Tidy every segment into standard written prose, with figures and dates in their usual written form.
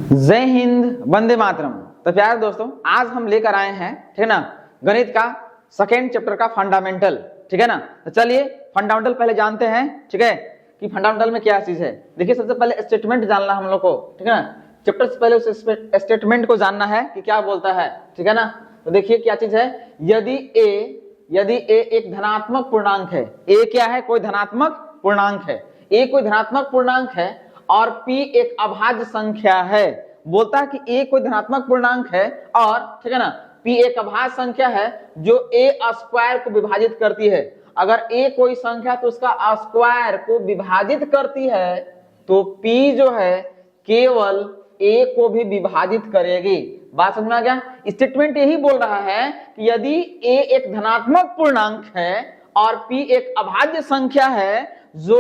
जय हिंद, वंदे मातरम। तो प्यारे दोस्तों, आज हम लेकर आए हैं, ठीक है ना, गणित का सेकेंड चैप्टर का फंडामेंटल। ठीक है ना, तो चलिए फंडामेंटल पहले जानते हैं, ठीक है, कि फंडामेंटल में क्या चीज है। देखिए, सबसे पहले स्टेटमेंट जानना हम लोग को, ठीक है ना, चैप्टर से पहले उस स्टेटमेंट को जानना है कि क्या बोलता है, ठीक है ना। तो देखिए क्या चीज है, यदि ए एक धनात्मक पूर्णांक है, ए क्या है, कोई धनात्मक पूर्णांक है, ए कोई धनात्मक पूर्णांक है और p एक अभाज्य संख्या है। बोलता है कि a कोई धनात्मक पूर्णांक है और, ठीक है ना, p एक अभाज्य संख्या है जो a स्क्वायर को विभाजित करती है। अगर a कोई संख्या तो उसका स्क्वायर को विभाजित करती है तो p जो है केवल a को भी विभाजित करेगी। बात समझ में आ गया। स्टेटमेंट यही बोल रहा है कि यदि a एक धनात्मक पूर्णांक है और p एक अभाज्य संख्या है जो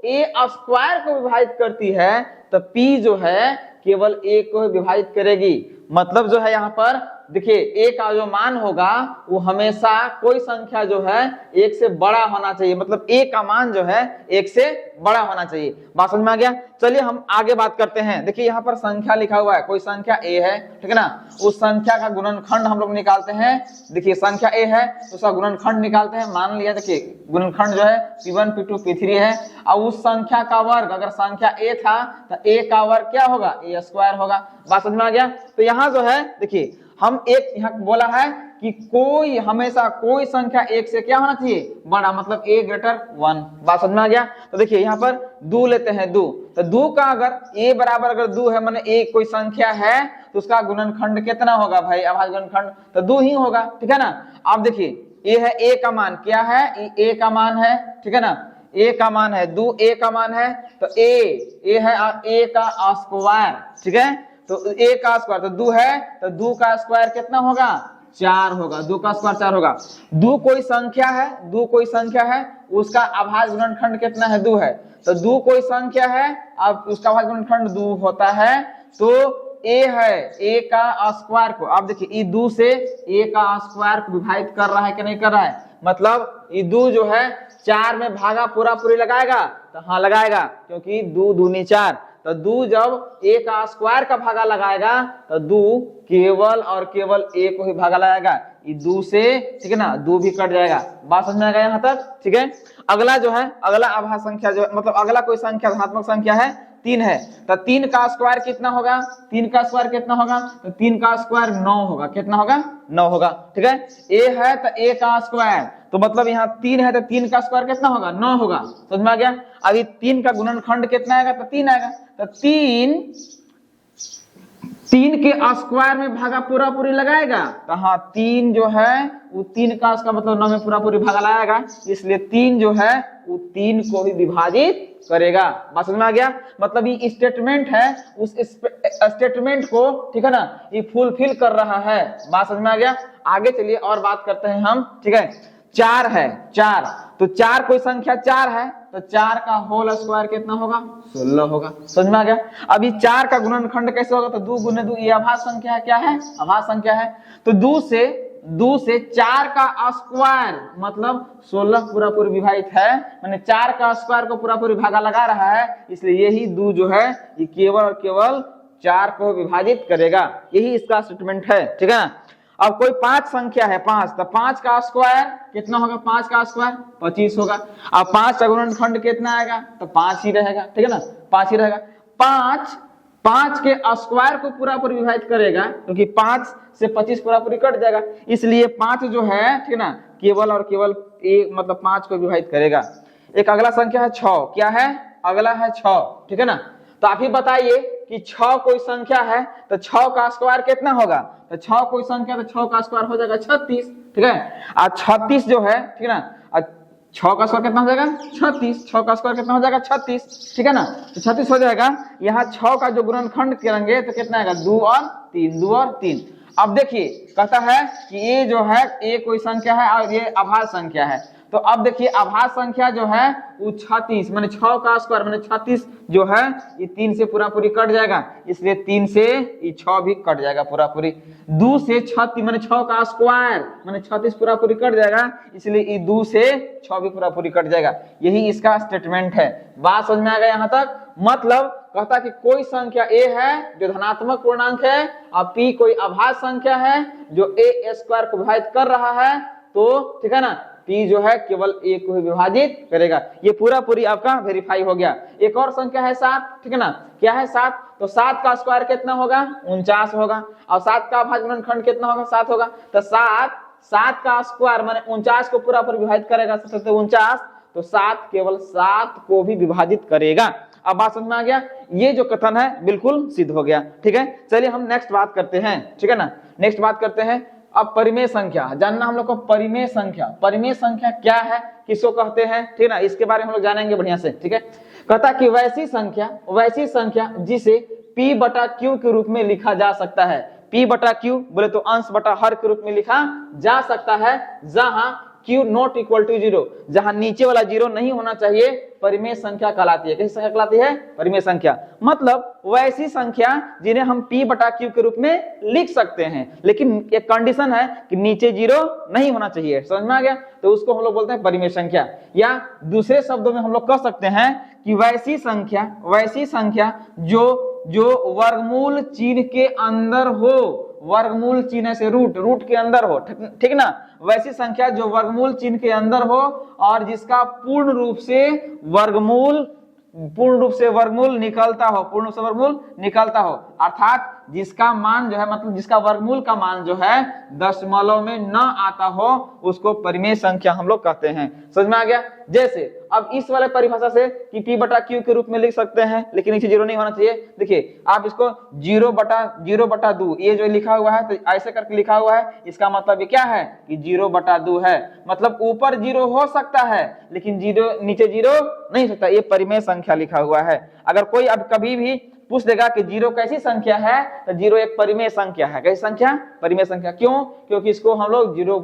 a स्क्वायर को विभाजित करती है तो p जो है केवल a को विभाजित करेगी। मतलब जो है यहाँ पर देखिए, a का जो मान होगा वो हमेशा कोई संख्या जो है एक से बड़ा होना चाहिए। मतलब a का मान जो है एक से बड़ा होना चाहिए। बात समझ में आ गया। चलिए हम आगे बात करते हैं। देखिए यहाँ पर संख्या लिखा हुआ है, कोई संख्या a है, ठीक है ना, उस संख्या का गुणनखंड हम लोग निकालते हैं। देखिए संख्या a है तो उसका गुणनखंड निकालते हैं। मान लिया, देखिए गुणनखंड जो है p1 p2 p3 है और उस संख्या का वर्ग, अगर संख्या a था तो a का वर्ग क्या होगा, a स्क्वायर होगा। बात समझ में आ गया। तो यहाँ जो है देखिए, हम एक यहाँ बोला है कि कोई हमेशा कोई संख्या एक से क्या होना चाहिए, बड़ा, मतलब a ग्रेटर 1। बात समझ में आ गया। तो देखिए यहाँ पर 2 लेते हैं, 2 तो 2 का अगर a बराबर अगर 2 है, माने a कोई संख्या है तो उसका गुणनखंड कितना होगा भाई, अभाज्य गुणनखंड तो 2 ही होगा, ठीक है ना। अब देखिए a है, a का मान क्या है, a का मान है, ठीक है ना, a का मान है 2, a का मान है तो a है a का स्क्वायर, ठीक है, तो a का स्क्वायर तो 2 है तो 2 का स्क्वायर कितना होगा, 4 होगा। 2 का स्क्वायर 4 होगा। 2 कोई संख्या है, 2 कोई संख्या है, उसका अभाज्य गुणनखंड कितना है, 2 है। तो 2 कोई संख्या है, अब उसका अभाज्य गुणनखंड 2 होता है तो a है a का स्क्वायर को, अब देखिए ये 2 से a का स्क्वायर को विभाजित कर रहा है कि नहीं कर रहा है, मतलब ये 2 जो है 4 में भागा पूरा पूरी लगाएगा, तो हाँ लगाएगा, क्योंकि 2 दूनी 4, तो 2 जब a का स्क्वायर का भागा लगाएगा तो 2 केवल और केवल a को ही भागा लगाएगा। ये 2 से, ठीक है ना, 2 भी कट जाएगा। बात समझ में आ गया यहाँ तक, ठीक है। अगला जो है, अगला अभाज्य संख्या जो है, मतलब अगला कोई संख्या धनात्मक संख्या है 3 है, तो 3 का स्क्वायर कितना होगा, 3 का स्क्वायर कितना होगा, तो 3 का स्क्वायर 9 होगा। कितना होगा, 9 होगा, ठीक है। a है तो a का स्क्वायर, तो मतलब यहाँ 3 है तो 3 का स्क्वायर कितना होगा, 9 होगा। समझ में आ गया। अभी 3 का गुणनखंड कितना आएगा, तो 3 आएगा, तो 3 के स्क्वायर में भागा पूरा पूरी लगाएगा, तो हाँ 3 जो है वो 3 का उसका मतलब 9 में पूरा पूरी भागा लगाएगा, इसलिए 3 जो है वो 3 को भी विभाजित करेगा। बात समझ में आ गया। मतलब ये स्टेटमेंट है, उस स्टेटमेंट को, ठीक है ना, ये फुलफिल कर रहा है। बात समझ में आ गया। आगे चलिए और बात करते हैं हम, ठीक है। 4 है, 4 तो 4 कोई संख्या 4 है तो 4 का होल स्क्वायर कितना होगा, 16 होगा। समझ में आ गया। अभी 4 का गुणनखंड कैसे होगा, तो 2 गुने 2, ये अभाज्य संख्या है, क्या है, अभाज्य संख्या है, तो 2 से 4 का स्क्वायर मतलब 16 पूरा पूरी विभाजित है, माने 4 का स्क्वायर को पूरा पूरी भागा लगा रहा है, इसलिए यही 2 जो है ये केवल और केवल 4 को विभाजित करेगा। यही इसका स्टेटमेंट है, ठीक है ना। अब कोई 5 संख्या है, 5, तो 5 का स्क्वायर कितना होगा, 5 का स्क्वायर 25 होगा। अब 5 का गुणनखंड कितना आएगा, तो 5 ही रहेगा, ठीक है ना, 5 ही रहेगा। 5 के स्क्वायर को पूरा पूरी विभाजित करेगा, क्योंकि 5 से 25 पूरा पूरी कट जाएगा, इसलिए 5 जो है, ठीक है ना, केवल और केवल एक मतलब 5 को विभाजित करेगा। एक अगला संख्या है 6, क्या है, अगला है 6, ठीक है ना। तो आप ही बताइए कि 6 कोई संख्या है तो 6 का स्क्वायर कितना होगा, तो 6 कोई संख्या तो 6 का स्क्वायर हो जाएगा 36, ठीक है। और 36 जो है, ठीक है ना, 6 का स्क्वायर कितना हो जाएगा, 36, 6 का स्क्वायर कितना हो जाएगा, 36, ठीक है ना, तो 36 हो जाएगा। यहाँ 6 का जो गुणनखंड करेंगे तो कितना आएगा, 2 और 3, 2 और 3। अब देखिए कहता है कि ये जो है a कोई संख्या है और ये अभाज्य संख्या है, तो अब देखिए अभाज्य संख्या जो है वो 36 माने 6 का स्क्वायर माने 36 जो है ये 3 से पूरा पूरी कट जाएगा, इसलिए 3 से ये 6 भी कट जाएगा पूरा पूरी। 2 से 36 माने 6 का स्क्वायर माने 36 पूरा पूरी कट जाएगा, इसलिए ये 2 से 6 भी पूरा पूरी कट जाएगा। यही इसका स्टेटमेंट है। बात समझ में आ गया यहाँ तक। मतलब कहता कि कोई संख्या a है जो धनात्मक पूर्णांक है और p कोई अभाज्य संख्या है जो a स्क्वायर को विभाजित कर रहा है, तो ठीक है ना, p जो है केवल a को ही विभाजित करेगा। ये पूरा पूरी आपका वेरीफाई हो गया। एक और संख्या है 7, ठीक है ना, क्या है 7, तो 7 का स्क्वायर कितना होगा 49 होगा और 7 का अभाज्य गुणनखंड कितना होगा 7 होगा। तो 7 का स्क्वायर माने 49 को पूरा पूरी विभाजित करेगा, 49, तो 7 केवल 7 को भी विभाजित करेगा। अब बात समझ में आ गया, ये जो कथन है बिल्कुल सिद्ध हो गया। ठीक है, चलिए हम नेक्स्ट बात करते हैं। ठीक है ना, नेक्स्ट बात करते हैं अब परिमेय संख्या। जानना हम लोग को परिमेय संख्या, परिमेय संख्या क्या है, किसको कहते हैं, ठीक है ना, इसके बारे में हम लोग जानेंगे बढ़िया से। ठीक है, कहता कि वैसी संख्या जिसे p बटा q के रूप में लिखा जा सकता है। p बटा q बोले तो अंश बटा हर के रूप में लिखा जा सकता है, जहां q नॉट इक्वल टू 0, जहां नीचे वाला 0 नहीं होना चाहिए, परिमेय संख्या कहलाती है। कैसी संख्या कहलाती है, परिमेय संख्या। मतलब वैसी संख्या जिन्हें हम p बटा q के रूप में लिख सकते हैं, लेकिन एक कंडीशन है कि नीचे 0 नहीं होना चाहिए। समझ में आ गया, तो उसको हम लोग बोलते हैं परिमेय संख्या। या दूसरे शब्दों में हम लोग कह सकते हैं कि वैसी संख्या जो वर्गमूल चिन्ह के अंदर हो, वर्गमूल चिन्ह से रूट के अंदर हो, ठीक ना, वैसी संख्या जो वर्गमूल चिन्ह के अंदर हो और जिसका पूर्ण रूप से वर्गमूल निकलता हो, अर्थात जिसका मान जो है, मतलब जिसका वर्गमूल का मान जो है दशमलव में न आता हो, उसको परिमेय संख्या हम लोग कहते हैं। समझ में आ गया। जैसे अब इस वाले परिभाषा से कि p बटा q के रूप में लिख सकते हैं, लेकिन नीचे 0 नहीं होना चाहिए। देखिए आप इसको 0 बटा 2 ये जो लिखा हुआ है, तो ऐसे करके लिखा हुआ है, इसका मतलब ये क्या है कि 0 बटा 2 है। मतलब ऊपर 0 हो सकता है लेकिन नीचे 0 नहीं हो सकता, ये परिमेय संख्या लिखा हुआ है। अगर कोई अब कभी भी पूछ देगा कि 0 कैसी संख्या है, तो 0 एक परिमेय संख्या है। कैसी संख्या, परिमेय संख्या। क्यों, क्योंकि इसको हम लोग 0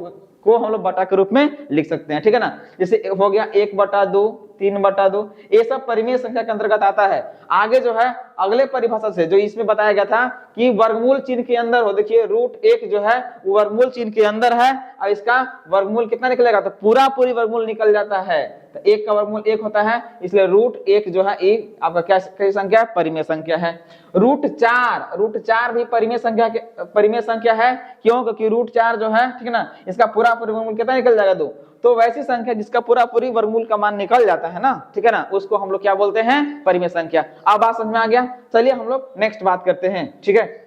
को हम लोग बटा के रूप में लिख सकते हैं। ठीक है ना, जैसे हो गया 1 बटा 2, 3 बटा 2, ये सब परिमेय संख्या के अंतर्गत आता है। आगे जो है अगले परिभाषा से जो इसमें बताया गया था कि वर्गमूल चिन्ह के अंदर हो, देखिए √1 जो है वो वर्गमूल चिन्ह के अंदर है और इसका वर्गमूल कितना निकलेगा, तो पूरी वर्गमूल निकल जाता है। तो 1 का वर्गमूल 1 होता है, इसलिए √1 जो है एक आपका क्या संख्या है, परिमेय संख्या है। √4 भी परिमेय संख्या है। क्यों, क्योंकि √4 जो है, ठीक है ना, इसका पूरा वर्गमूल कितना निकल जाएगा 2। तो वैसी संख्या जिसका पूरा वर्गमूल का मान निकल जाता है ना, ठीक है ना, उसको हम लोग क्या बोलते हैं, परिमेय संख्या। अब बात समझ में आ गया। चलिए हम लोग नेक्स्ट बात करते हैं। ठीक है,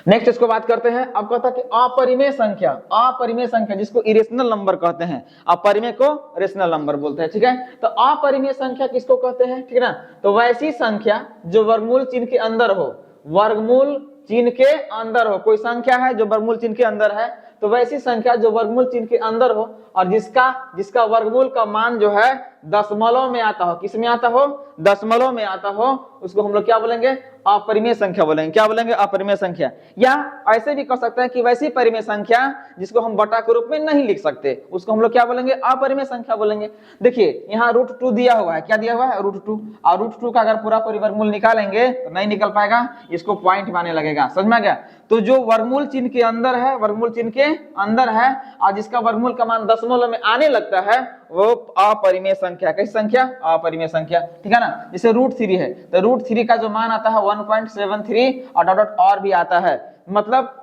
नेक्स्ट इसको बात करते हैं। अब कहता कि अपरिमेय संख्या जिसको इरेशनल नंबर कहते हैं, अपरिमेय को रेशनल नंबर बोलते हैं। ठीक है, तो अपरिमेय संख्या किसको कहते हैं, ठीक है ना, तो वैसी संख्या जो वर्गमूल चिन्ह के अंदर हो, वर्गमूल चिन्ह के अंदर हो। कोई संख्या है जो वर्गमूल चिन्ह के अंदर है, तो वैसी संख्या जो वर्गमूल चिन्ह के अंदर हो और जिसका वर्गमूल का मान जो है दशमलव में आता हो। किस में आता हो, दशमलव में आता हो, उसको हम लोग क्या बोलेंगे, अपरिमेय संख्या बोलेंगे। क्या बोलेंगे, अपरिमेय संख्या। या ऐसे भी कह सकते हैं कि वैसी परिमेय संख्या जिसको हम बटा के रूप में नहीं लिख सकते, उसको हम लोग क्या बोलेंगे, अपरिमेय संख्या बोलेंगे। देखिए यहाँ √2 दिया हुआ है, क्या दिया हुआ है, √2, और √2 का अगर पूरा वर्गमूल निकालेंगे तो नहीं निकल पाएगा, इसको पॉइंट आने लगेगा। समझ में आ गया। तो जो वर्गमूल चिन्ह के अंदर है, वर्गमूल चिन्ह के अंदर है और जिसका वर्गमूल का मान दशमलव में आने लगता है, वो अपरिमेय संख्या। कैसी संख्या, अपरिमेय संख्या। ठीक है ना, जैसे √3 है, तो √3 का जो मान आता है 1.73 और डॉट और भी आता है। मतलब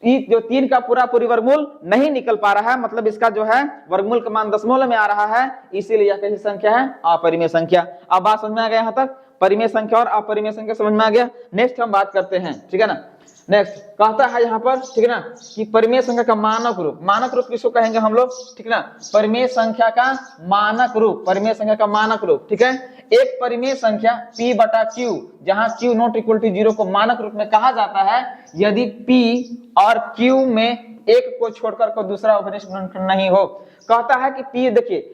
जो 3 का पूरा वर्गमूल नहीं निकल पा रहा है, मतलब इसका जो है वर्गमूल का मान दशमलव में आ रहा है, इसीलिए यह कैसी संख्या है, अपरिमेय संख्या। अब बात समझ में आ गया, यहाँ तक परिमेय संख्या और अपरिमेय संख्या समझ में आ गया। नेक्स्ट हम बात करते हैं। ठीक है ना, नेक्स्ट कहता है यहाँ पर, ठीक है ना, कि परिमेय संख्या का मानक रूप। मानक रूप किसको कहेंगे हम लोग, ठीक है ना, परिमेय संख्या का मानक रूप, परिमेय संख्या का मानक रूप। ठीक है, एक परिमेय संख्या p बटा q, जहां q नॉट इक्वल टू 0 को मानक रूप में कहा जाता है यदि p और q में एक को छोड़कर कोई दूसरा अवनिष्ठ गुणनखंड नहीं हो। कहता है कि p, देखिए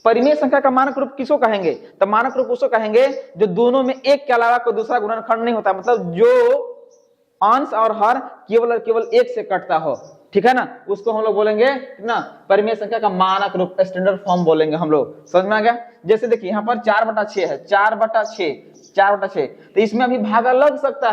परिमेय संख्या का मानक रूप किसको कहेंगे, तो मानक रूप उसको कहेंगे जो दोनों में एक के अलावा कोई दूसरा गुणनखंड नहीं होता, मतलब जो अंश और हर केवल एक से कटता हो। ठीक है ना, उसको हम लोग बोलेंगे ना परिमेय संख्या का मानक रूप, स्टैंडर्ड फॉर्म बोलेंगे हम लोग। समझ में आ गया। जैसे देखिए यहाँ पर 4/6 है, 4/6, तो इसमें अभी भागा लग सकता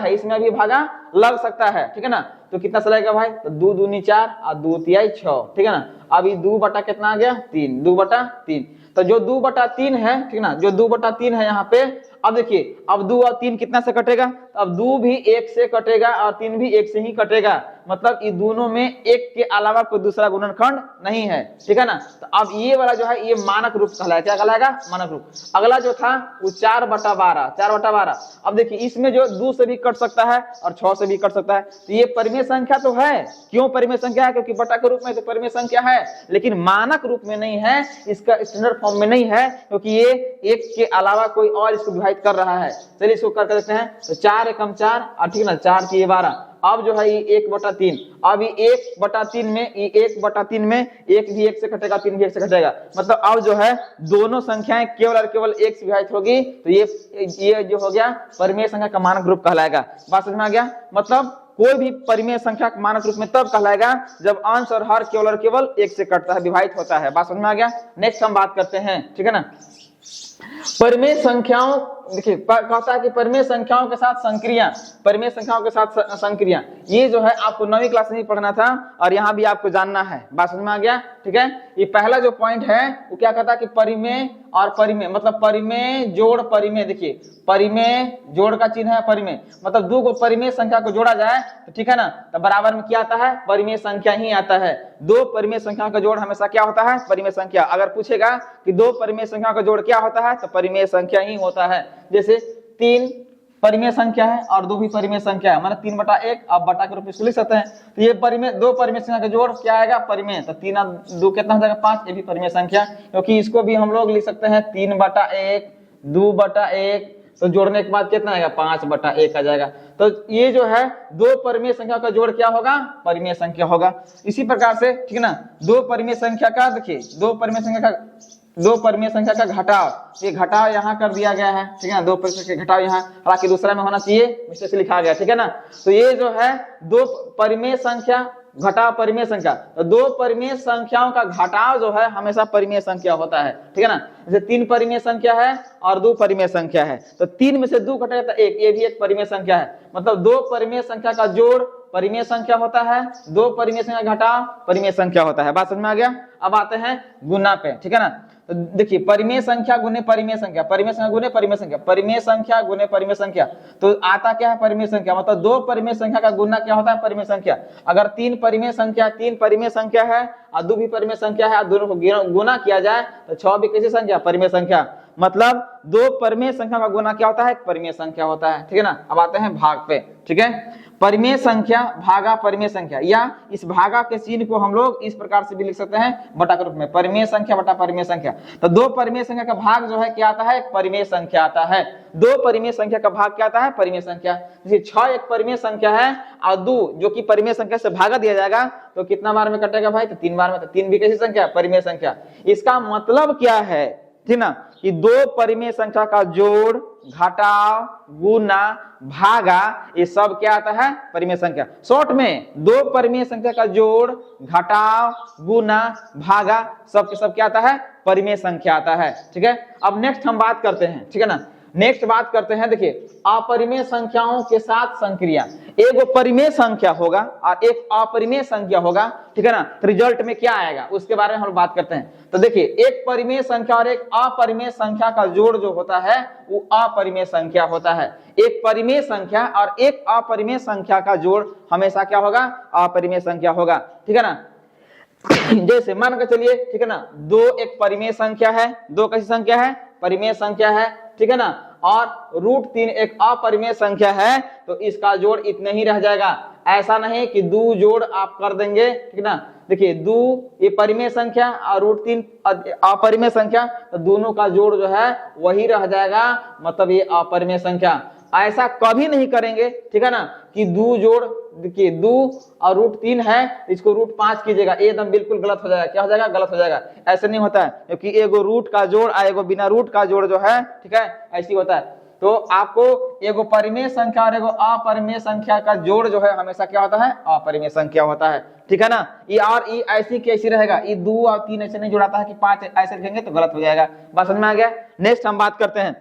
है, ठीक है ना। तो कितना चलेगा भाई, तो 2 दूनी 4 और 2 तिहाई 6, ठीक है ना। अभी 2 बटा कितना आ गया, 3, 2/3। तो जो 2/3 है, ठीक ना, जो 2/3 है यहाँ पे, अब देखिए, अब 2 और 3 कितना से कटेगा, तो अब 2 भी 1 से कटेगा और 3 भी 1 से ही कटेगा, मतलब ये दोनों में 1 के अलावा कोई दूसरा गुणनखंड नहीं है, ठीक है ना। तो अब ये वाला जो है ये मानक रूप कहलाएगा, क्या कहलाएगा, मानक रूप। अगला जो था वो 4/12, 4/12। अब देखिए इसमें जो 2 से भी कट सकता है और 6 से भी कट सकता है, तो ये परिमेय संख्या तो है। क्यों परिमेय संख्या है, क्योंकि बटा के रूप में तो परिमेय संख्या है, लेकिन मानक रूप में नहीं है, इसका स्टैंडर्ड फॉर्म में नहीं है, क्योंकि ये 1 के अलावा कोई और इसको विभाजित कर रहा है। चलिए इसको करके देखते हैं। तो 4 एकम 4, ठीक है ना, 4 की 12। अब जो है ये 1/3, अब ये 1/3 में, ये 1/3 में 1 भी 1 से कटेगा, 3 भी 1 से कटेगा, मतलब अब जो है दोनों संख्याएं केवल और केवल 1 से विभाजित होगी, तो ये जो हो गया परिमेय संख्या का मानक रूप कहलाएगा। बात समझ में आ गया। मतलब कोई भी परिमेय संख्या मानक रूप में तब कहलाएगा जब अंश और हर केवल और केवल 1 से कटता है, विभाजित होता है। बात समझ में आ गया। नेक्स्ट हम बात करते हैं, ठीक है ना, परिमेय संख्याओं। देखिए कहता है कि परिमेय संख्याओं के साथ संक्रिया, परिमेय संख्याओं के साथ संक्रिया, ये जो है आपको 9वीं क्लास में ही पढ़ना था और यहाँ भी आपको जानना है। बात समझ में आ गया, ठीक है। ये पहला जो पॉइंट है वो क्या कहता है कि परिमेय और परिमेय, मतलब परिमेय जोड़ परिमेय। देखिए परिमेय जोड़ का चिन्ह है परिमेय, मतलब 2 को परिमेय संख्या को जोड़ा जाए तो ठीक है ना, तो बराबर में क्या आता है, परिमेय संख्या ही आता है। 2 परिमेय संख्या का जोड़ हमेशा क्या होता है, परिमेय संख्या। अगर पूछेगा कि 2 परिमेय संख्या का जोड़ क्या होता है, तो परिमेय संख्या ही होता है। जैसे 3 परिमेय संख्या है और 2 भी परिमेय संख्या है, मतलब 3/1, अब बटा के रूप में लिख सकते हैं। तो ये परिमेय 2 परिमेय संख्या का जोड़ क्या आएगा, परिमेय। तो 3 और 2 कितना हो जाएगा, 5, ये भी परिमेय संख्या, क्योंकि इसको भी हम लोग लिख सकते हैं 3/1, 2/1, तो जोड़ने के बाद कितना आएगा, 5/1 आ जाएगा। तो ये जो है 2 परिमेय संख्या का जोड़ क्या होगा, परिमेय संख्या होगा। इसी प्रकार से, ठीक है ना, 2 परिमेय संख्या का, देखिए 2 परिमेय संख्या का घटाव, ये घटाव यहाँ कर दिया गया है, ठीक है ना, 2 परिमेय संख्या घटाव यहाँ, हालांकि दूसरा में होना चाहिए, मिस्टेक से लिखा गया, ठीक है ना। तो ये जो है 2 परिमेय संख्या घटाव परिमेय संख्या, तो 2 परिमेय संख्याओं का घटाव जो है हमेशा परिमेय संख्या होता है, ठीक है ना। जैसे 3 परिमेय संख्या है और 2 परिमेय संख्या है, तो 3 में से 2 घटेगा तो 1, ये भी एक परिमेय संख्या है, मतलब 2 परिमेय संख्या का जोड़ परिमेय संख्या होता है, 2 परिमेय संख्या घटाव परिमेय संख्या होता है। बात समझ में आ गया। अब आते हैं गुना पे, ठीक है ना। तो देखिए परिमेय संख्या गुने परिमेय संख्या, परिमेय संख्या गुने परिमेय संख्या, परिमेय संख्या गुने परिमेय संख्या, तो आता क्या है, परिमेय संख्या, मतलब 2 परिमेय संख्या का गुना क्या होता है, परिमेय संख्या। अगर 3 परिमेय संख्या है और 2 भी परिमेय संख्या है, दोनों को गुना किया जाए तो 6 भी कैसी संख्या, परिमेय संख्या, मतलब 2 परिमेय संख्या का गुना क्या होता है, परिमेय संख्या होता है, ठीक है ना। अब आते हैं भाग पे, ठीक है। परिमेय संख्या भागा परिमेय संख्या, या इस भागा के चिन्ह को हम लोग इस प्रकार से भी लिख सकते हैं, बटा के रूप में, परिमेय संख्या बटा परिमेय संख्या। तो 2 परिमेय संख्या का भाग जो है क्या आता है, परिमेय संख्या आता है। 2 परिमेय संख्या का भाग क्या आता है, परिमेय संख्या। जैसे 6 एक परिमेय संख्या है और 2 जो कि परिमेय संख्या से भागा दिया जाएगा तो कितना बार में कटेगा भाई, तो 3 बार में। तो 3 भी कैसी संख्या, परिमेय संख्या। इसका मतलब क्या है, ठीक ना, कि 2 परिमेय संख्या का जोड़, घटाव, गुना, भागा, ये सब क्या आता है, परिमेय संख्या। शॉर्ट में 2 परिमेय संख्या का जोड़, घटाव, गुना, भागा, सब के सब क्या आता है, परिमेय संख्या आता है, ठीक है। अब नेक्स्ट हम बात करते हैं, ठीक है ना, नेक्स्ट बात करते हैं। देखिए अपरिमेय संख्याओं के साथ संक्रिया, एक परिमेय संख्या होगा और एक अपरिमेय संख्या होगा, ठीक है ना, तो रिजल्ट में क्या आएगा उसके बारे में हम बात करते हैं। तो देखिए एक परिमेय संख्या और एक अपरिमेय संख्या का जोड़ जो होता है वो अपरिमेय संख्या होता है। एक परिमेय संख्या और एक अपरिमेय संख्या का जोड़ हमेशा क्या होगा, अपरिमेय संख्या होगा, ठीक है ना। जैसे मान के चलिए, ठीक है ना, 2 एक परिमेय संख्या है, 2 कैसी संख्या है, परिमेय संख्या है, ठीक है ना, और √3 एक अपरिमेय संख्या है, तो इसका जोड़ इतने ही रह जाएगा। ऐसा नहीं कि 2 जोड़ आप कर देंगे, ठीक है ना। देखिए 2 ये परिमेय संख्या और √3 अपरिमेय संख्या, तो दोनों का जोड़ जो है वही रह जाएगा, मतलब ये अपरिमेय संख्या। ऐसा कभी नहीं करेंगे, ठीक है ना, कि 2 जोड़, देखिए 2 और √3 है, इसको √5 कीजिएगा, एकदम बिल्कुल गलत हो जाएगा। क्या हो जाएगा, गलत हो जाएगा। ऐसे नहीं होता है, क्योंकि एगो रूट का जोड़ और एगो बिना रूट का जोड़ जो है, ठीक है, ऐसी होता है। तो आपको एगो परिमेय संख्या और एगो अपरिमेय संख्या का जोड़ जो है हमेशा क्या होता है, अपरिमेय संख्या होता है, ठीक है ना। ये और ये ऐसी कैसी रहेगा, ये 2 और 3 ऐसे नहीं जुड़ाता है कि 5 ऐसे लिखेंगे तो गलत हो जाएगा। बात समझ में आ गया। नेक्स्ट हम बात करते हैं,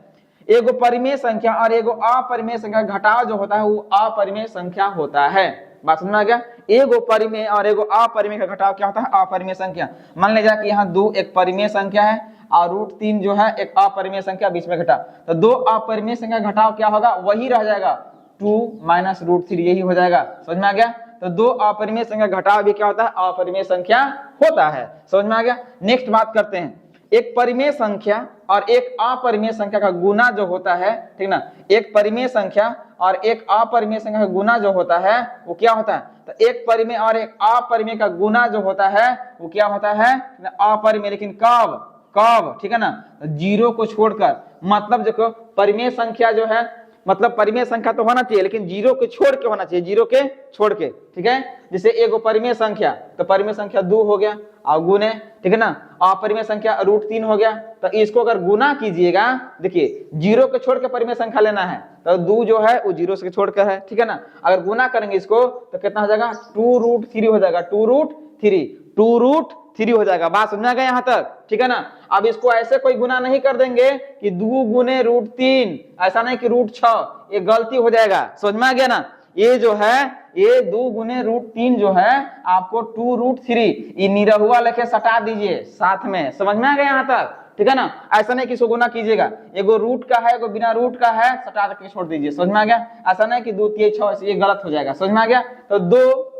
एगो परिमेय संख्या और एगो अपरिमेय संख्या घटाव जो होता है वो अपरिमेय संख्या होता है। बात समझ में आ गया। एगो परिमेय और एगो अपरिमेय का घटाव क्या होता है, अपरिमेय संख्या। मान लीजिए कि यहाँ 2 एक परिमेय संख्या है और √3 जो है एक अपरिमेय संख्या बीच में घटा, तो दो अपरिमेय संख्या घटाओ क्या होगा, वही रह जाएगा 2 माइनस √3, यही हो जाएगा। समझ में आ गया। तो दो अपरिमेय संख्या घटाओ भी क्या होता है, अपरिमेय संख्या होता है। समझ में आ गया। नेक्स्ट बात करते हैं, एक परिमेय संख्या और एक अपरिमेय संख्या का गुना जो होता है, ठीक ना, एक परिमेय संख्या और एक अपरिमेय संख्या का गुना जो होता है वो क्या होता है, तो एक परिमेय और एक अपरिमेय का गुना जो होता है वो क्या होता है, अपरिमेय, लेकिन कब कब, ठीक है ना, जीरो को छोड़कर। मतलब देखो परिमेय संख्या जो है, मतलब परिमेय संख्या तो होना चाहिए लेकिन जीरो के छोड़ के होना चाहिए, जीरो के छोड़ के, ठीक है। जैसे एगो परिमेय संख्या, तो परिमेय संख्या 2 हो गया और गुने, ठीक है ना, अपरिमेय संख्या √3 हो गया। तो इसको अगर गुना कीजिएगा, देखिए जीरो के छोड़ के परिमेय संख्या लेना है, तो 2 जो है वो जीरो से छोड़ कर है, ठीक है ना। अगर गुना करेंगे इसको तो कितना हो जाएगा, 2√3 हो जाएगा, 2√3 हो जाएगा। बात समझ आ गया यहाँ तक, ठीक है ना। अब इसको ऐसे कोई गुना नहीं कर देंगे कि 2 गुने √3, ऐसा नहीं कि √6, ये गलती हो जाएगा। समझ में आ गया ना। ये जो है ये 2 गुने √3 जो है आपको 2√3, ये निरहुआ लेके सटा दीजिए साथ में। समझ में आ गया यहाँ तक, ठीक है ना। ऐसा नहीं कि इसको गुना कीजिएगा, एगो रूट का है एगो बिना रूट का है, सटा के छोड़ दीजिए। समझ में आ गया। ऐसा नहीं कि 2 3 6, ये गलत हो जाएगा। समझ में आ गया। तो 2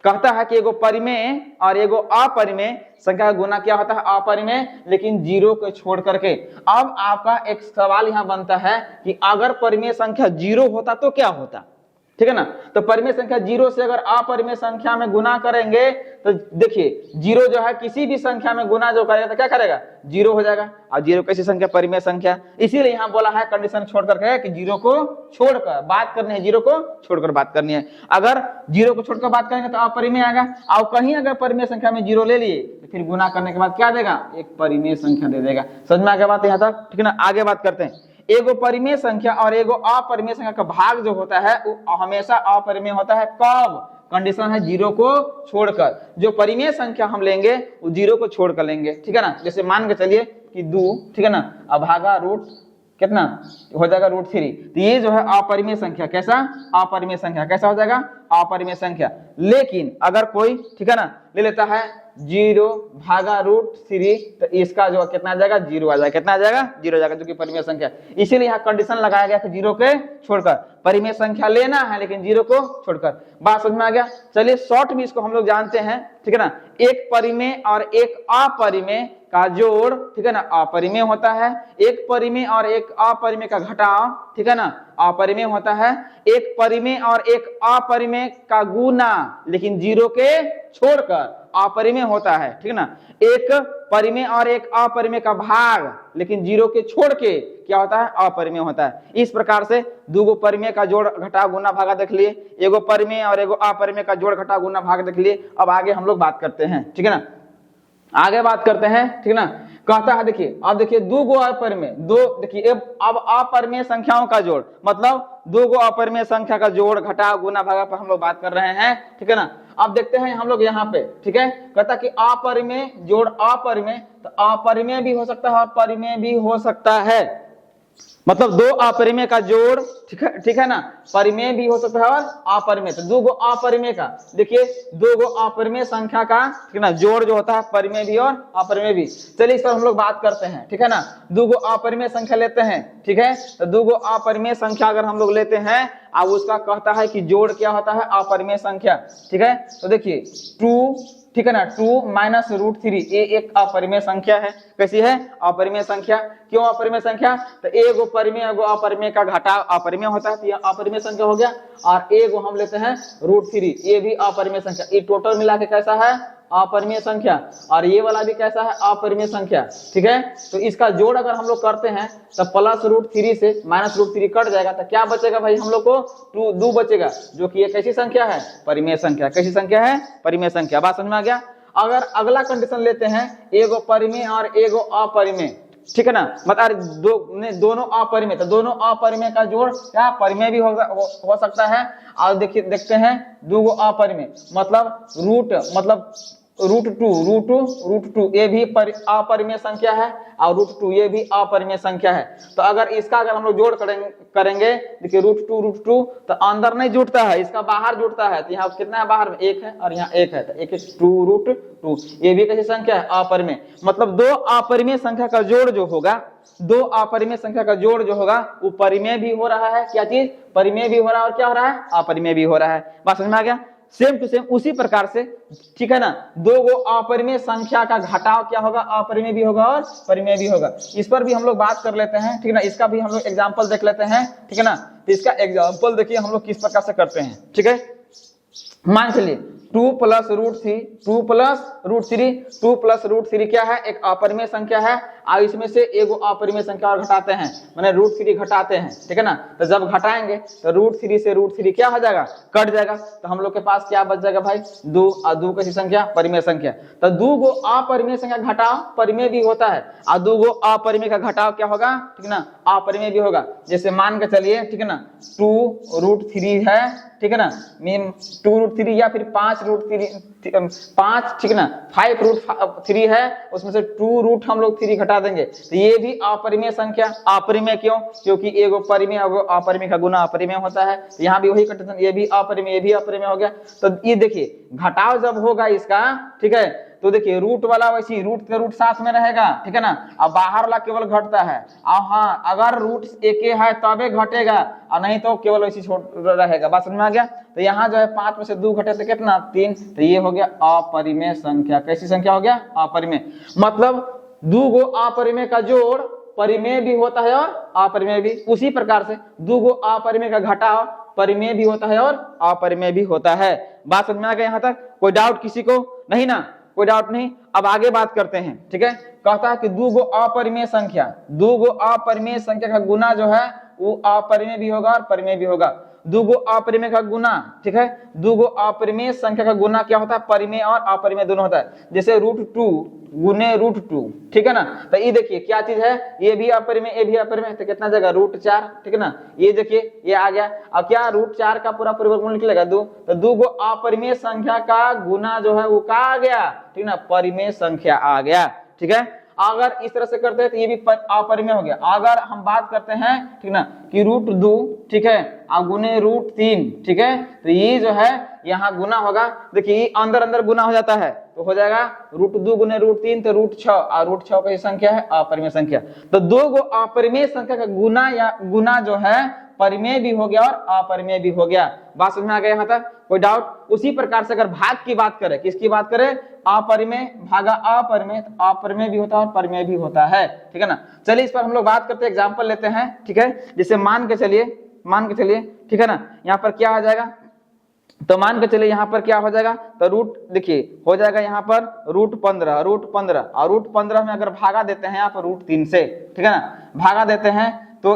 कहता है कि एगो परिमेय और एगो अपरिमेय संख्या का गुना क्या होता है, अपरिमेय, लेकिन जीरो को छोड़ करके। अब आपका एक सवाल यहाँ बनता है कि अगर परिमेय संख्या 0 होता तो क्या होता, ठीक है ना। तो परिमेय संख्या 0 से अगर अपरिमेय संख्या में गुना करेंगे तो देखिए 0 जो है किसी भी संख्या में गुना जो करेगा तो क्या करेगा, 0 हो जाएगा। और 0 कैसी संख्या, परिमेय संख्या। इसीलिए यहाँ बोला है कंडीशन छोड़ करके कि 0 को छोड़कर बात करनी है, 0 को छोड़कर बात करनी है। अगर 0 को छोड़कर बात करेंगे तो अपरिमेय आएगा, और कहीं अगर परिमेय संख्या में 0 ले लिए तो फिर गुना करने के बाद क्या देगा, एक परिमेय संख्या दे देगा। समझ में आ गया बात यहाँ तक, ठीक है ना। आगे बात करते हैं, एगो परिमेय संख्या और एगो अपरिमेय संख्या का भाग जो होता है वो हमेशा अपरिमेय होता है। कब, कंडीशन है 0 को छोड़कर। जो परिमेय संख्या हम लेंगे वो 0 को छोड़कर लेंगे, ठीक है ना। जैसे मान के चलिए कि 2, ठीक है ना, अभागा रूट कितना हो जाएगा, √3। तो ये जो है अपरिमेय संख्या, कैसा, अपरिमेय संख्या, कैसा हो जाएगा, अपरिमेय संख्या। लेकिन अगर कोई, ठीक है ना, ले लेता है 0 भागा √3, तो इसका जो कितना आ जाएगा, 0 आ जाएगा। कितना आ जाएगा, 0 आ जाएगा, जो कि परिमेय संख्या। इसीलिए यहाँ कंडीशन लगाया गया कि 0 के छोड़कर परिमेय संख्या लेना है लेकिन 0 को छोड़कर। बात समझ में आ गया। चलिए शॉर्ट में इसको हम लोग जानते हैं, ठीक है ना। एक परिमेय और एक अपरिमेय का जोड़, ठीक है ना, अपरिमेय होता है। एक परिमेय और एक अपरिमेय का घटाव, ठीक है ना, अपरिमेय होता है। एक परिमेय और एक अपरिमेय का गुना लेकिन 0 के छोड़कर अपरिमेय होता है, ठीक है ना। एक परिमेय और एक अपरिमेय का भाग लेकिन 0 के छोड़ के क्या होता है, अपरिमेय होता है। इस प्रकार से 2 परिमेय का जोड़ घटाव गुना भागा देख लिए, एगो परिमेय और एगो अपरिमेय का जोड़ घटाव गुना भाग देख लिए। अब आगे हम लोग बात करते हैं, ठीक है ना, आगे बात करते हैं, ठीक है ना। कहता है देखिए, अब देखिए 2 अपरिमेय, 2 देखिए अब अपरिमेय संख्याओं का जोड़, मतलब 2 अपरिमेय संख्या का जोड़ घटाव गुना भागा पर हम लोग बात कर रहे हैं, ठीक है ना। अब देखते हैं हम लोग यहाँ पे, ठीक है, कहता कि अपरिमेय जोड़ अपरिमेय, तो अपरिमेय भी हो सकता है और परिमेय भी हो सकता है। मतलब 2 अपरिमेय का जोड़, ठीक है ना, परिमेय भी हो सकता है और अपरिमेय। तो 2 अपरिमेय का, देखिए 2 अपरिमेय संख्या का, ठीक है ना, जोड़ जो होता है परिमेय भी और अपरिमेय भी। चलिए इस पर हम लोग बात करते हैं, ठीक है ना। 2 अपरिमेय संख्या लेते हैं, ठीक है। तो 2 अपरिमेय संख्या अगर हम लोग लेते हैं, अब उसका कहता है कि जोड़ क्या होता है, अपरिमेय संख्या, ठीक है। तो देखिए 2, ठीक है ना, 2 माइनस √3, ये एक अपरिमेय संख्या है। कैसी है, अपरिमेय संख्या। क्यों अपरिमेय संख्या, तो एगो परिमेय एगो अपरिमेय का घटाव अपरिमेय होता है, तो यह अपरिमेय संख्या हो गया। और एगो हम लेते हैं √3, ये भी अपरिमेय संख्या। ये टोटल मिला के कैसा है, अपरिमेय संख्या। और ये वाला भी कैसा है, अपरिमेय संख्या, ठीक है। तो इसका जोड़ अगर हम लोग करते हैं तो प्लस √3 से माइनस √3 कट जाएगा, तो क्या बचेगा भाई हम लोग को, 2 बचेगा, जो कि ये कैसी संख्या है, परिमेय संख्या। कैसी संख्या है, परिमेय संख्या। बात समझ में आ गया। अगर अगला कंडीशन लेते हैं, एगो परिमेय और एगो अपरिमेय, ठीक है ना, मतलब दोनों अपरिमेय, तो दोनों अपरिमेय का जोड़ क्या परिमेय भी हो सकता है। और देखिए देखते हैं 2 अपरिमेय, मतलब रूट, मतलब √2 ये भी अपरिमेय संख्या है और √2 ये भी अपरिमेय संख्या है। तो अगर इसका अगर हम लोग जोड़ करेंगे देखिए √2 तो अंदर नहीं जुड़ता है, इसका बाहर जुड़ता है। तो यहाँ कितना है बाहर में 1 है और यहाँ 1 है, तो 1 2 √2 ये भी कैसी संख्या है अपरिमेय। मतलब दो अपरिमेय संख्या का जोड़ जो होगा, दो अपरिमेय संख्या का जोड़ जो होगा वो परिमेय भी हो रहा है। क्या चीज? परिमेय भी हो रहा है और क्या हो रहा है? अपरिमेय भी हो रहा है। बात समझ में आ गया? सेम टू सेम उसी प्रकार से, ठीक है ना, दो गो अपरिमेय संख्या का घटाव क्या होगा? अपरिमेय भी होगा और परिमेय भी होगा। इस पर भी हम लोग बात कर लेते हैं, ठीक है ना। इसका भी हम लोग एग्जांपल देख लेते हैं, ठीक है ना। तो इसका एग्जांपल देखिए हम लोग किस प्रकार से करते हैं, ठीक है। मान चलिए 2 + √3 2 + √3 क्या है? एक अपरिमेय संख्या है और इसमें से एक अपरिमेय संख्या और घटाते हैं, माने √3 घटाते हैं, ठीक है ना। तो जब घटाएंगे तो √3 से √3 क्या हो जाएगा? कट जाएगा। तो हम लोग के पास क्या बच जाएगा भाई? 2 और 2 कैसी संख्या? परिमेय संख्या। तो 2 गो अपरिमेय संख्या घटाव परिमेय भी होता है और 2 गो अपरिमेय का घटाव क्या होगा? ठीक है ना, अपरिमेय भी होगा। जैसे मान के चलिए, ठीक है ना, 2√3 है, ठीक है ना, मीन 2√3 या फिर 5, ठीक है ना, 5√3 है, उसमें से 2 हम लोग 3 घटा देंगे तो ये भी अपरिमेय संख्या। अपरिमेय क्यों? क्योंकि एगो परिमेय और अपरिमेय का गुना अपरिमेय होता है। तो यहाँ भी वही कंडीशन, ये भी अपरिमेय ये भी अपरिमेय हो गया। तो ये देखिए घटाव जब होगा इसका, ठीक है, तो देखिए रूट वाला वैसी रूट साथ में रहेगा, ठीक है ना, अब बाहर वाला केवल घटता है। और हाँ, अगर रूट एक है तबे घटेगा और नहीं तो केवल वैसी छोट रहेगा। बात समझ में आ गया? तो यहाँ जो है 5 में से 2 घटे तो कितना? 3। तो ये हो गया अपरिमेय संख्या। कैसी संख्या हो गया? अपरिमेय। मतलब 2 गो अपरिमेय का जोड़ परिमेय भी होता है और अपरिमेय भी। उसी प्रकार से 2 गो अपरिमेय का घटाव परिमेय भी होता है और अपरिमेय भी होता है। बात समझ में आ गया यहाँ तक? कोई डाउट किसी को? नहीं ना, कोई डाउट नहीं। अब आगे बात करते हैं, ठीक है। कहता है कि 2 गो अपरिमेय संख्या, 2 गो अपरिमेय संख्या का गुना जो है वो अपरिमेय भी होगा और परिमेय भी होगा। 2 गो अपरिमेय का गुना, ठीक है, 2 गो अपरिमेय संख्या का गुना क्या होता है? परिमेय और अपरिमेय दोनों होता है। जैसे √2 गुने √2, ठीक है ना। तो ये देखिए क्या चीज है? ये भी अपरिमेय ये भी अपरिमेय, तो कितना जगह? √4, ठीक है ना। ये देखिए ये आ गया। अब क्या √4 का पूरा वर्गमूल निकलेगा 2। तो 2 गो अपरिमेय संख्या का गुना जो है वो क्या आ गया? ठीक ना, परिमेय संख्या आ गया, ठीक है। अगर इस तरह से करते हैं तो ये भी अपरिमेय हो गया। अगर हम बात करते हैं, ठीक ना, कि √2, ठीक है, और गुने √3, ठीक है, तो ये जो है यहाँ गुना होगा। देखिए ये अंदर अंदर गुना हो जाता है तो हो जाएगा √2 गुने √3 तो √6 और √6 की संख्या है अपरिमेय संख्या। तो 2 गो अपरिमेय संख्या का गुना या गुना जो है परिमेय भी हो गया और अपरिमेय भी हो गया। बात समझ में आ गया यहाँ तक? कोई डाउट? उसी प्रकार से अगर भाग की बात करें, किसकी बात करें? अपरिमेय भागा अपरिमेय, तो अपरिमेय भी होता है और परिमेय भी होता है, ठीक है ना। चलिए इस पर हम लोग बात करते हैं, एग्जांपल लेते हैं, ठीक है। जैसे मान के चलिए, ठीक है ना, यहाँ पर क्या आ जाएगा? तो मान के चलिए यहाँ पर क्या हो जाएगा? तो रूट देखिए हो जाएगा यहाँ पर √15 और √15 में अगर भागा देते हैं यहाँ पर √3 से, ठीक है ना, भागा देते हैं तो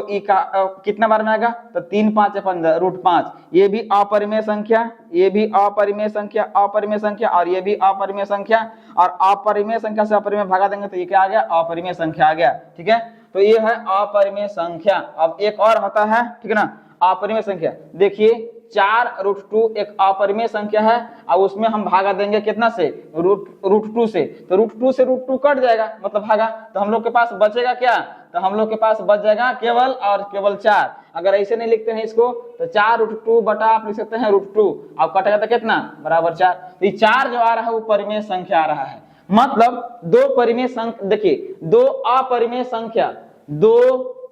कितना बार में आएगा? तो 3 5 15 √5। ये भी अपरिमेय संख्या, ये भी अपरिमेय संख्या, अपरिमेय संख्या और ये भी अपरिमेय संख्या। और अपरिमेय संख्या से अपरिमेय भागा देंगे तो ये क्या आ गया? अपरिमेय संख्या आ गया, ठीक है। तो ये है अपरिमेय संख्या। अब एक और होता है, ठीक है ना, अपरिमेय संख्या। देखिए 4√2 एक अपरिमेय संख्या है और उसमें हम भागा देंगे कितना से? √2 से। तो √2 से √2 कट जाएगा, मतलब भागा। तो हम लोग के पास बचेगा क्या? तो हम लोग के पास बच जाएगा केवल और केवल 4। अगर ऐसे नहीं लिखते हैं इसको तो 4√2 बटा आप लिख सकते हैं √2। अब कटेगा तो कितना? बराबर 4। तो ये 4 जो आ रहा है वो परिमेय संख्या आ रहा है। मतलब 2 परिमेय संख्या, देखिए 2 अपरिमेय संख्या, 2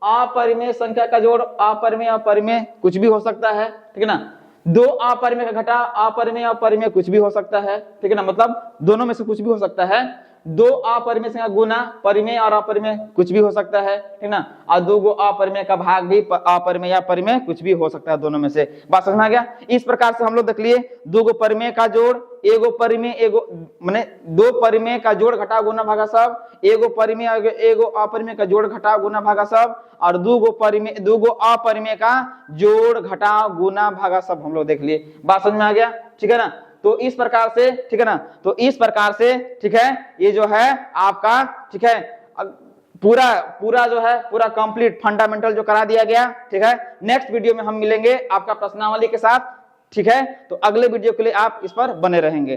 अपरिमेय संख्या का जोड़ अपरिमेय और परिमेय कुछ भी हो सकता है, ठीक है ना। 2 अपरिमेय का घटा अपरिमेय और परिमेय कुछ भी हो सकता है, ठीक है ना, मतलब दोनों में से कुछ भी हो सकता है। 2 अपरिमेय संख्या गुना परिमेय और अपरिमेय कुछ भी हो सकता है, ठीक ना। और 2 गो अपरिमेय का भाग भी अपरिमेय या परिमेय कुछ भी हो सकता है, दोनों में से। बात समझ में आ गया? इस प्रकार से हम लोग देख लिए 2 गो परिमेय का जोड़, एगो परिमेय, एगो माने 2 परिमेय का जोड़ घटाव गुना भागा सब, एगो परिमेय एगो अपरिमेय का जोड़ घटाव गुना भागा सब, और 2 गो परिमेय 2 गो अपरिमेय का जोड़ घटाव गुना भागा सब हम लोग देख लिए। बात समझ में आ गया? ठीक है ना। तो इस प्रकार से, ठीक है ना, तो इस प्रकार से, ठीक है, ये जो है आपका, ठीक है, पूरा जो है पूरा कंप्लीट फंडामेंटल जो करा दिया गया, ठीक है। नेक्स्ट वीडियो में हम मिलेंगे आपका प्रश्नावली के साथ, ठीक है। तो अगले वीडियो के लिए आप इस पर बने रहेंगे।